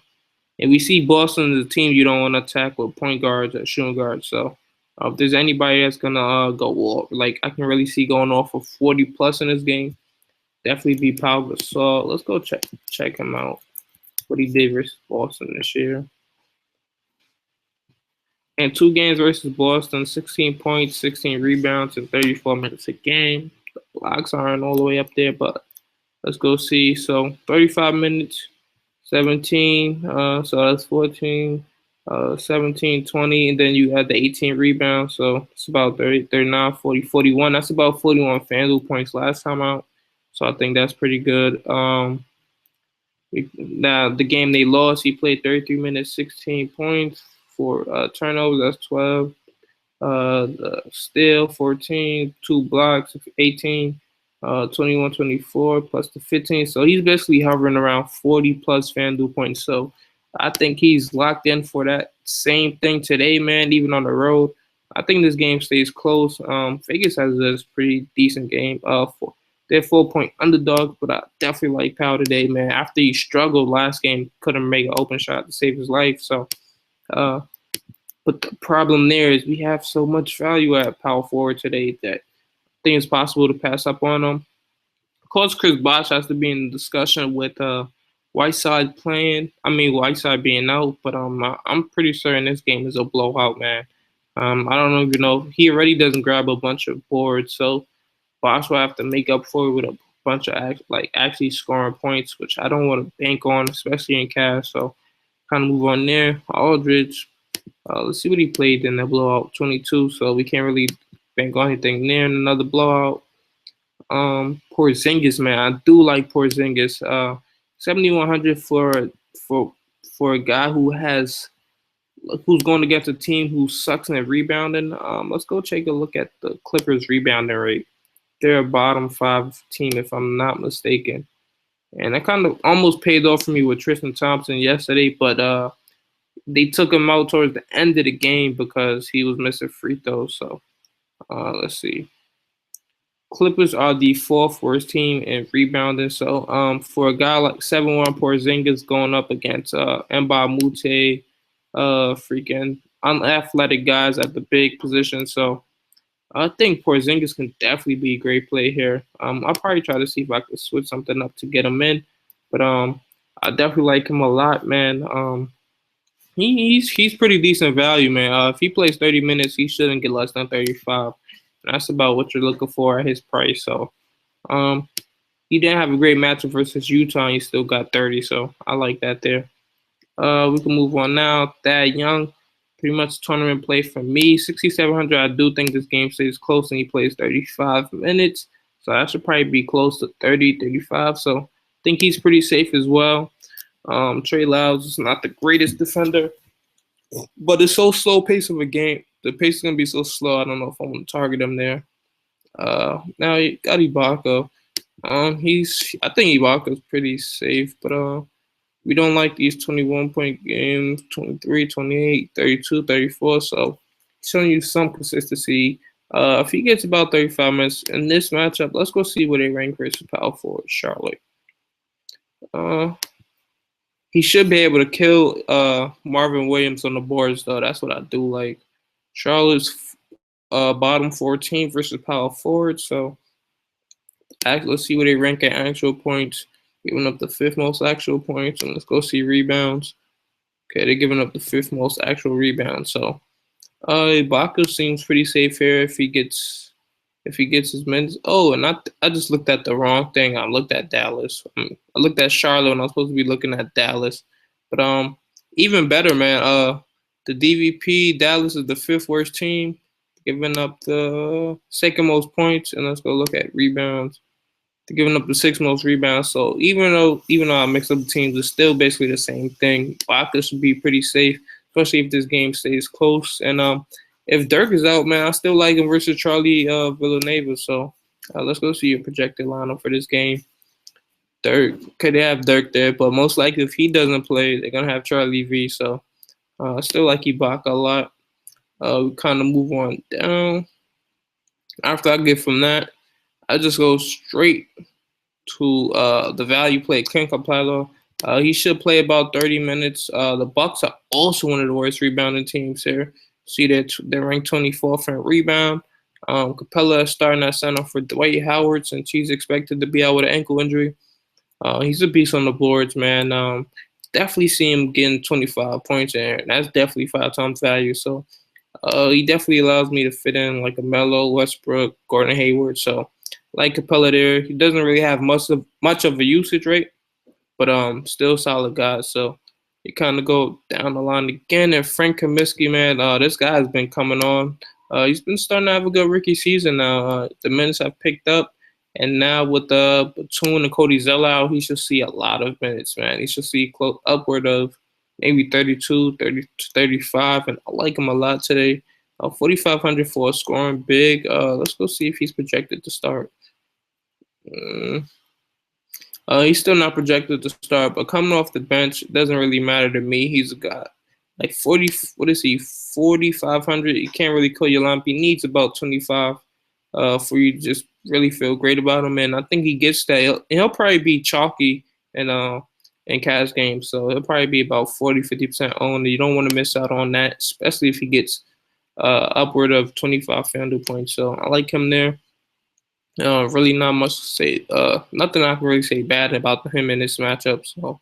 we see Boston as a team you don't want to attack with point guards or shooting guards. So, if there's anybody that's gonna go off, like I can really see going off of 40 plus in this game, definitely be Pau Gasol. Let's go check him out. What he did versus Boston this year. And 2 games versus Boston, 16 points, 16 rebounds, and 34 minutes a game. The blocks aren't all the way up there, but let's go see. So 35 minutes, 17. So that's 14. 17, 20, and then you had the 18 rebounds. So it's about 30, 39, 40, 41. That's about 41 Fanduel points last time out. So I think that's pretty good. Now, the game they lost, he played 33 minutes, 16 points, 4 turnovers, that's 12. Steal, 14, 2 blocks, 18, 21, 24, plus the 15. So he's basically hovering around 40 plus Fanduel points. So I think he's locked in for that same thing today, man, even on the road. I think this game stays close. Vegas has this pretty decent game. They're 4 point underdogs, but I definitely like Powell today, man. After he struggled last game, couldn't make an open shot to save his life. So, uh, but the problem there is we have so much value at power forward today that I think it's possible to pass up on him. Of course, Chris Bosh has to be in the discussion with Whiteside playing. I mean, Whiteside being out, but I'm pretty certain this game is a blowout, man. I don't know if you know he already doesn't grab a bunch of boards, so Bosh will have to make up for it with a bunch of actually scoring points, which I don't want to bank on, especially in cash. So kind of move on there. Aldridge, let's see what he played in the blowout, 22. So we can't really bank on anything there. In another blowout. Porzingis, man, I do like Porzingis. 7,100 for for a guy who's going against a team who sucks in rebounding. Let's go take a look at the Clippers rebounding rate. They're a bottom five team, if I'm not mistaken. And that kind of almost paid off for me with Tristan Thompson yesterday, but they took him out towards the end of the game because he was missing free throws. So let's see. Clippers are the fourth worst team in rebounding. So for a guy like 7-1 Porzingis going up against Mba Mute, freaking unathletic guys at the big position. So I think Porzingis can definitely be a great play here. I'll probably try to see if I can switch something up to get him in, but I definitely like him a lot, man. He's pretty decent value, man. If he plays 30 minutes, he shouldn't get less than 35. And that's about what you're looking for at his price. So um, he didn't have a great matchup versus Utah, and he still got 30. So I like that there. We can move on now. Thad Young, pretty much tournament play for me. 6,700. I do think this game stays close, and he plays 35 minutes. So that should probably be close to 30, 35. So I think he's pretty safe as well. Trey Lyles is not the greatest defender, but it's so slow pace of a game. The pace is gonna be so slow. I don't know if I want to target him there. Now you got Ibaka. I think Ibaka is pretty safe, but we don't like these 21-point games, 23, 28, 32, 34. So showing you some consistency. If he gets about 35 minutes in this matchup, let's go see where they rank versus power forward Charlotte. Uh, he should be able to kill Marvin Williams on the boards, though. That's what I do like. Charlotte's bottom 14 versus power forward. So let's see where they rank at actual points. Giving up the fifth most actual points, and let's go see rebounds. Okay, they're giving up the fifth most actual rebounds. So Ibaka seems pretty safe here if he gets his minutes. Oh, and I just looked at the wrong thing. I looked at Dallas. I looked at Charlotte when I was supposed to be looking at Dallas. But even better, man. The DVP Dallas is the fifth worst team, giving up the second most points. And let's go look at rebounds. They're giving up the sixth most rebounds. So even though I mix up the teams, it's still basically the same thing. Ibaka should be pretty safe, especially if this game stays close. And if Dirk is out, man, I still like him versus Charlie Villanueva. So let's go see your projected lineup for this game. Dirk, could they have Dirk there? But most likely, if he doesn't play, they're gonna have Charlie V. So I still like Ibaka a lot. We kind of move on down. After I get from that, I just go straight to the value play, Clint Capella. He should play about 30 minutes. The Bucks are also one of the worst rebounding teams here. See that they're ranked 24th in rebound. Capella is starting at center for Dwight Howard since he's expected to be out with an ankle injury. He's a beast on the boards, man. Definitely see him getting 25 points in. That's definitely 5 times value. So he definitely allows me to fit in like a Melo, Westbrook, Gordon Hayward. So like Capella there, he doesn't really have much of a usage rate, but still solid guy. So you kind of go down the line again. And Frank Kaminsky, man, this guy has been coming on. He's been starting to have a good rookie season now. The minutes have picked up. And now with Batum and Cody Zeller out, he should see a lot of minutes, man. He should see close upward of maybe 32, 30, 35, and I like him a lot today. 4,500 for a scoring big. Let's go see if he's projected to start. He's still not projected to start, but coming off the bench, it doesn't really matter to me. He's a guy. like 40. What is he? 4,500. You can't really call your lineup. He needs about 25 for you to just really feel great about him. And I think he gets that. He'll probably be chalky in cash games. So he'll probably be about 40-50% owned. You don't want to miss out on that, especially if he gets upward of 25 Fanduel points. So I like him there. Really not much to say. Nothing I can really say bad about him in this matchup. So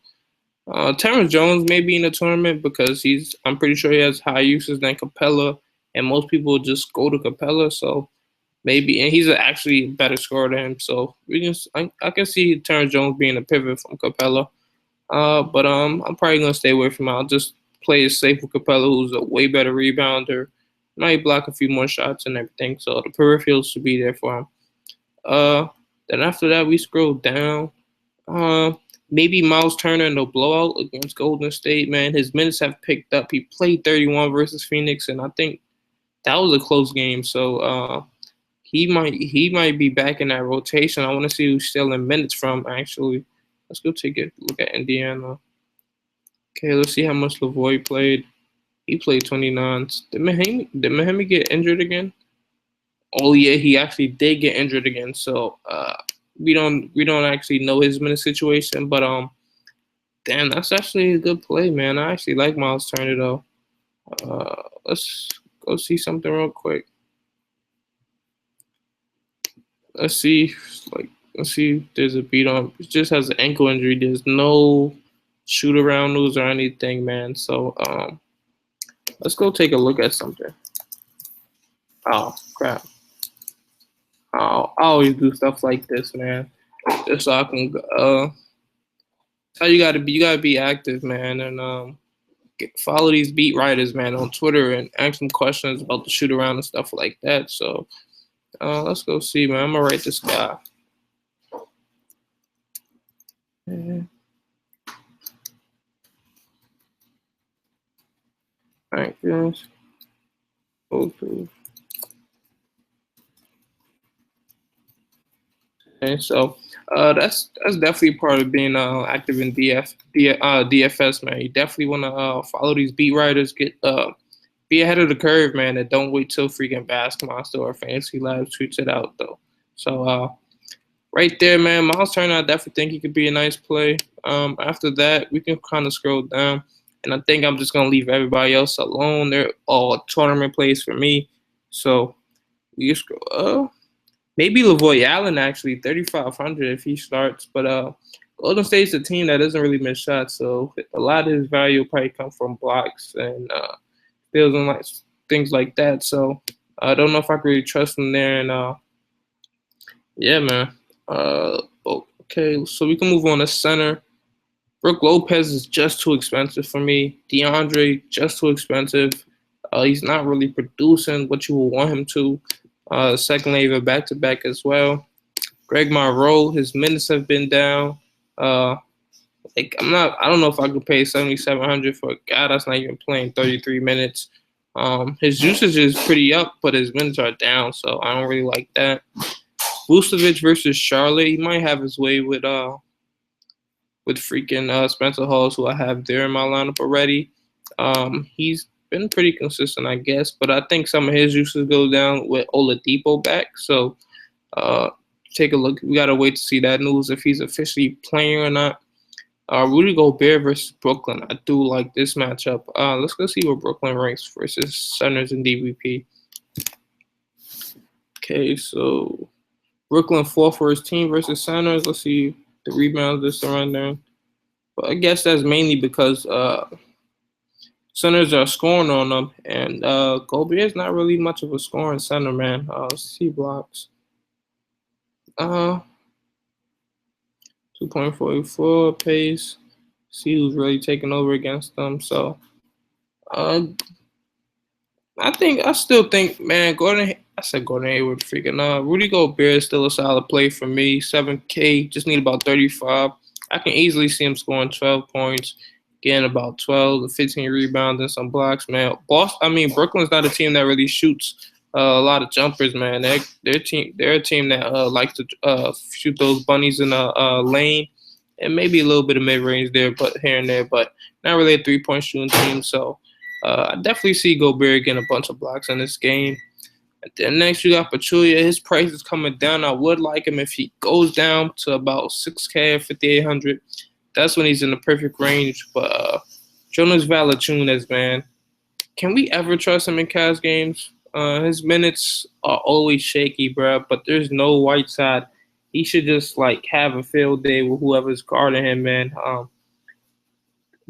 Terrence Jones may be in the tournament because I'm pretty sure he has higher uses than Capella, and most people just go to Capella. So maybe, and he's actually a better scorer than him. So I can see Terrence Jones being a pivot from Capella. But I'm probably gonna stay away from him. I'll just play it safe with Capella, who's a way better rebounder. Might block a few more shots and everything. So the peripherals should be there for him. Then after that, we scroll down. Uh, Maybe Miles Turner in the blowout against Golden State. Man, his minutes have picked up. He played 31 versus Phoenix, and I think that was a close game. So he might be back in that rotation. I want to see who's still in minutes from. Actually, let's go take a look at Indiana. Okay, let's see how much Lavoie played. He played 29. Did Mahimi get injured again? Oh yeah, he actually did get injured again. So we don't actually know his minute situation, but damn, that's actually a good play, man. I actually like Miles Turner though. Let's go see something real quick. Let's see, let's see if there's a beat on. It just has an ankle injury. There's no shoot around news or anything, man. So let's go take a look at something. Oh crap. I always do stuff like this, man. Just so I can. How you gotta be. You gotta be active, man, and follow these beat writers, man, on Twitter and ask them questions about the shoot around and stuff like that. So let's go see, man. I'm gonna write this guy. All right, guys. Okay. Okay, so that's definitely part of being active in DFS, man. You definitely want to follow these beat writers, be ahead of the curve, man, and don't wait till freaking Basketball Monster or Fantasy Labs tweets it out, though. So right there, man, Miles Turner, I definitely think he could be a nice play. After that, we can kind of scroll down, and I think I'm just gonna leave everybody else alone. They're all tournament plays for me. So you scroll up. Maybe Lavoie Allen actually 3,500 if he starts, but Golden State's a team that doesn't really miss shots, so a lot of his value will probably come from blocks and steals and like things like that. So I don't know if I can really trust him there. And yeah, man. Okay, so we can move on to center. Brook Lopez is just too expensive for me. DeAndre just too expensive. He's not really producing what you would want him to. Second wave back to back as well. Greg Monroe, his minutes have been down. I don't know if I could pay 7,700 for a guy that's not even playing 33 minutes. His usage is pretty up, but his minutes are down, so I don't really like that. Vucevic versus Charlotte, he might have his way with freaking Spencer Hawes, who I have there in my lineup already. He's been pretty consistent, I guess, but I think some of his uses go down with Oladipo back. So take a look. We gotta wait to see that news if he's officially playing or not. Rudy Gobert versus Brooklyn. I do like this matchup. Let's go see where Brooklyn ranks versus centers and DVP. Okay, so Brooklyn 4th for his team versus centers. Let's see the rebounds this surrender. But I guess that's mainly because centers are scoring on them, and Gobert is not really much of a scoring center, man. Let's see blocks. 2.44 pace. See who's really taking over against them. So, I still think, man, Gordon Hayward, freaking Rudy Gobert is still a solid play for me. 7K, just need about 35. I can easily see him scoring 12 points, getting about 12 to 15 rebounds and some blocks, man. Brooklyn's not a team that really shoots a lot of jumpers, man. They're a team that likes to shoot those bunnies in a lane, and maybe a little bit of mid range there, but here and there, but not really a 3-point shooting team. So I definitely see Gobert getting a bunch of blocks in this game. And then next you got Pachulia. His price is coming down. I would like him if he goes down to about 6K or 5,800. That's when he's in the perfect range. But Jonas Valanciunas, man, can we ever trust him in cash games? His minutes are always shaky, bro. But there's no Whiteside. He should just like have a field day with whoever's guarding him, man.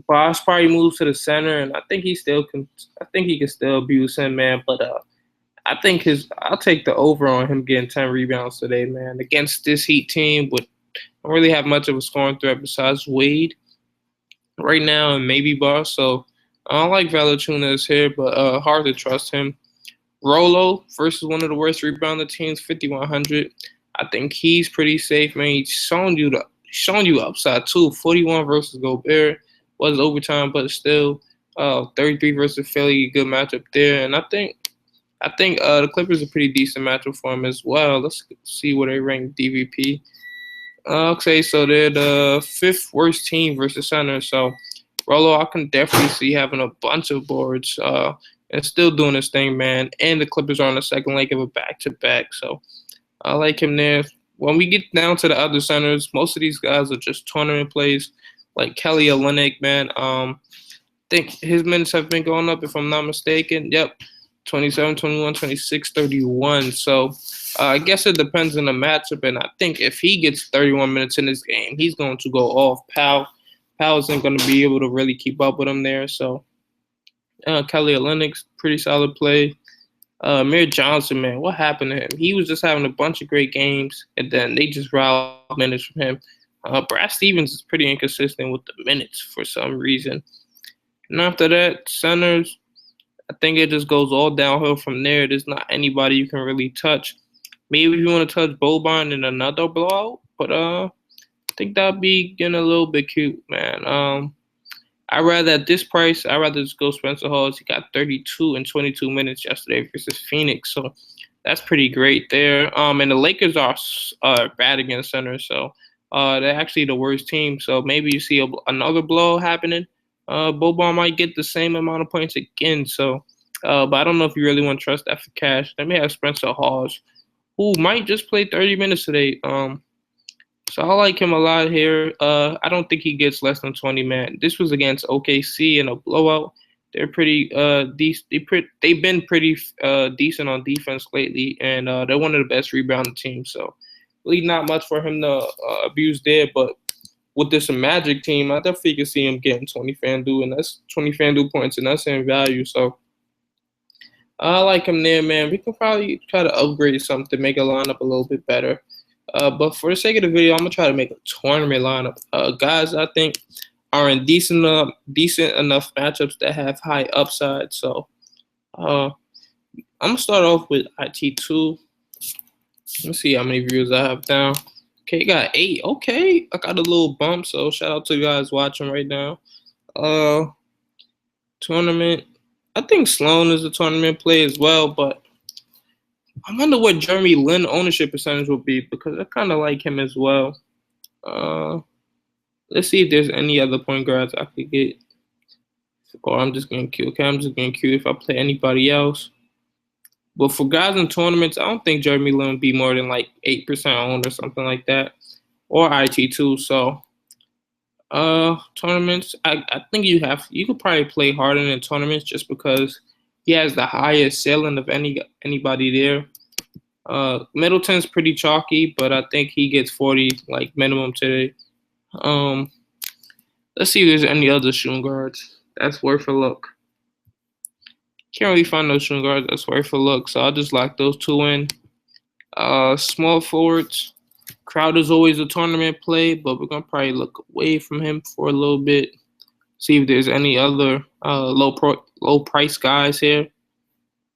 Bosh probably moves to the center, and I think he still can. I think he can still abuse him, man. But I think I'll take the over on him getting 10 rebounds today, man. Against this Heat team, with don't really have much of a scoring threat besides Wade right now and maybe Bosh. So I don't like Valanciunas here, but hard to trust him. Rolo versus one of the worst rebounder teams, 5,100. I think he's pretty safe, man. He's showing you upside too. 41 versus Gobert was overtime, but still, 33 versus Philly, good matchup there. And I think the Clippers are a pretty decent matchup for him as well. Let's see where they rank DVP. Okay, so they're the fifth worst team versus center. So Rolo, I can definitely see having a bunch of boards and still doing his thing, man. And the Clippers are on the second leg of a back-to-back. So I like him there. When we get down to the other centers, most of these guys are just tournament plays, like Kelly Olynyk, man. I think his minutes have been going up, if I'm not mistaken. Yep, 27, 21, 26, 31. So I guess it depends on the matchup. And I think if he gets 31 minutes in this game, he's going to go off. Powell isn't going to be able to really keep up with him there. So Kelly Olynyk's pretty solid play. Amir Johnson, man, what happened to him? He was just having a bunch of great games, and then they just robbed minutes from him. Brad Stevens is pretty inconsistent with the minutes for some reason. And after that, centers, I think it just goes all downhill from there. There's not anybody you can really touch. Maybe if you want to touch Boban in another blowout, but I think that'd be getting a little bit cute, man. I'd rather at this price, I'd rather just go Spencer Hawes. He got 32 and 22 minutes yesterday versus Phoenix, so that's pretty great there. And the Lakers are bad against center, so they're actually the worst team. So maybe you see another blow happening. Boban might get the same amount of points again. So, but I don't know if you really want to trust that for cash. Let me have Spencer Hawes, who might just play 30 minutes today. So I like him a lot here. I don't think he gets less than 20, man. This was against OKC in a blowout. They're pretty decent. They've been pretty decent on defense lately, and they're one of the best rebounding teams. So really not much for him to abuse there. But with this Magic team, I definitely can see him getting 20 Fanduel, and that's 20 Fanduel points, and that's in value. So I like him there, man. We can probably try to upgrade something, make a lineup a little bit better. But for the sake of the video, I'm gonna try to make a tournament lineup. Guys, I think are in decent enough matchups that have high upside. So I'm gonna start off with IT2. Let's see how many viewers I have down. Okay, got 8. Okay, I got a little bump. So shout out to you guys watching right now. Tournament. I think Sloan is a tournament play as well, but I wonder what Jeremy Lin ownership percentage will be because I kind of like him as well. Let's see if there's any other point guards I could get. Or I'm just getting cute. Okay, I'm just getting cute if I play anybody else. But for guys in tournaments, I don't think Jeremy Lin would be more than like 8% owned or something like that. Or IT2. So tournaments, I think you could probably play Harden in tournaments just because he has the highest ceiling of anybody there. Middleton's pretty chalky, but I think he gets 40 like minimum today. Let's see if there's any other shooting guards that's worth a look. Can't really find no shooting guards that's worth a look, so I'll just lock those two in. Small forwards. Crowder's always a tournament play, but we're gonna probably look away from him for a little bit. See if there's any other low price guys here.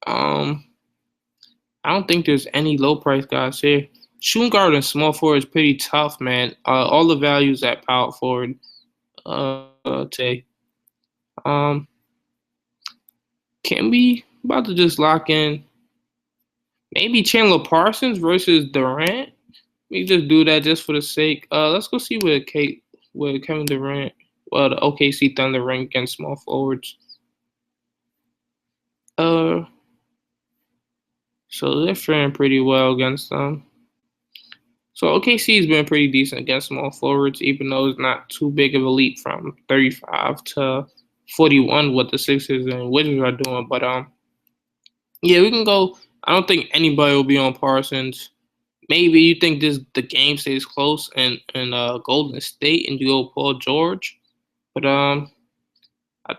I don't think there's any low price guys here. Shooting guard and small forward is pretty tough, man. All the values at power forward today. Can we about to just lock in maybe Chandler Parsons versus Durant? We just do that just for the sake. Let's go see where Kevin Durant, the OKC Thunder rank against small forwards. Uh, so they're faring pretty well against them. So OKC's been pretty decent against small forwards, even though it's not too big of a leap from 35 to 41 what the Sixers and Wizards are doing. But yeah, we can go. I don't think anybody will be on Parsons. Maybe you think the game stays close and Golden State and you go Paul George, but I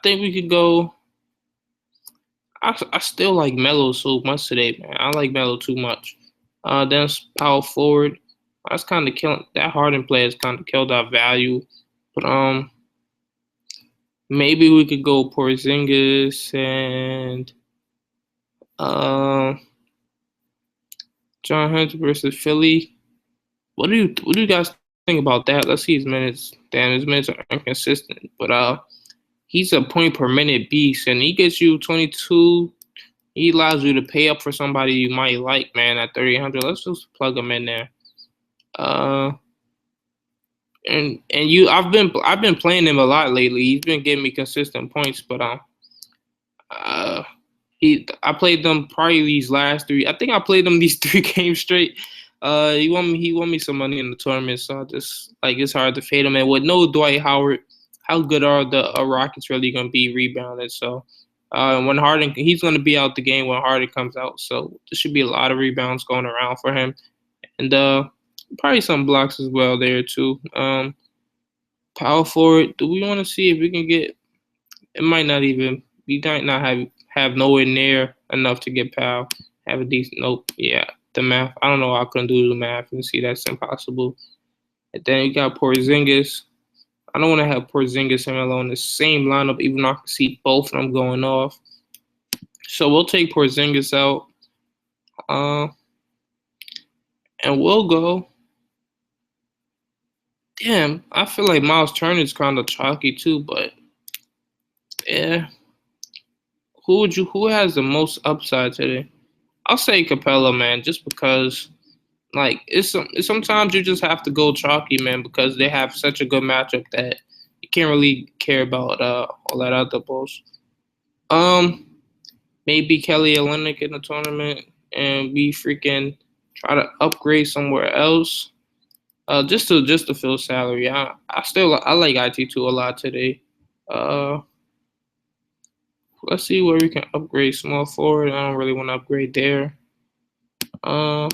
think we could go. I still like Melo so much today, man. I like Melo too much. Then power forward. That's kind of killing that Harden play has kind of killed our value, but maybe we could go Porzingis and um John Hunter versus Philly. What do you guys think about that? Let's see his minutes. Damn, his minutes are inconsistent, but he's a point per minute beast, and he gets you 22. He allows you to pay up for somebody you might like, man, at 3,800. Let's just plug him in there. Uh, and I've been playing him a lot lately. He's been giving me consistent points, but uh, I played them probably these last three. I think I played them these 3 games straight. He won me some money in the tournament, so I just like it's hard to fade him. And with no Dwight Howard, how good are the Rockets really gonna be rebounded? So when Harden he's gonna be out the game when Harden comes out. So there should be a lot of rebounds going around for him. And probably some blocks as well there too. Power forward, do we want to see if we can get it might not even we might not have nowhere near enough to get Powell. Have a decent nope. Yeah, the math. I don't know why I couldn't do the math and see that's impossible. And then you got Porzingis. I don't want to have Porzingis and Melo in the same lineup, even though I can see both of them going off. So we'll take Porzingis out. Uh, and we'll go. Damn, I feel like Miles Turner's kind of chalky too, but yeah. Who has the most upside today? I'll say Capella, man, just because like sometimes you just have to go chalky, man, because they have such a good matchup that you can't really care about all that other bullshit. Um, maybe Kelly Olynyk in the tournament, and we freaking try to upgrade somewhere else. Just to fill salary. I like IT2 a lot today. Uh, let's see where we can upgrade small forward. I don't really want to upgrade there. Um,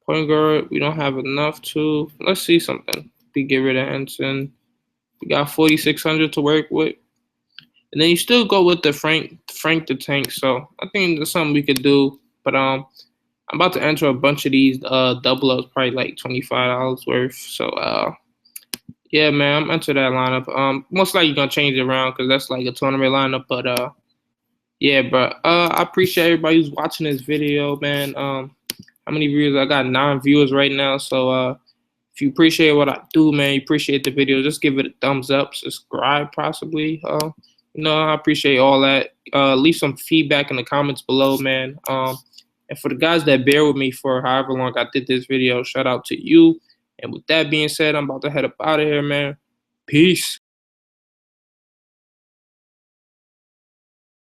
point guard, we don't have enough to. Let's see something. We get rid of Henson. We got 4,600 to work with, and then you still go with the Frank the Tank. So I think that's something we could do. But I'm about to enter a bunch of these double ups, probably like $25 worth. So yeah, man, I'm into that lineup. Most likely gonna change it around because that's like a tournament lineup. But yeah, bro. I appreciate everybody who's watching this video, man. How many viewers? I got 9 viewers right now. So if you appreciate what I do, man, you appreciate the video, just give it a thumbs up, subscribe possibly. I appreciate all that. Leave some feedback in the comments below, man. And for the guys that bear with me for however long I did this video, shout out to you. And with that being said, I'm about to head up out of here, man. Peace.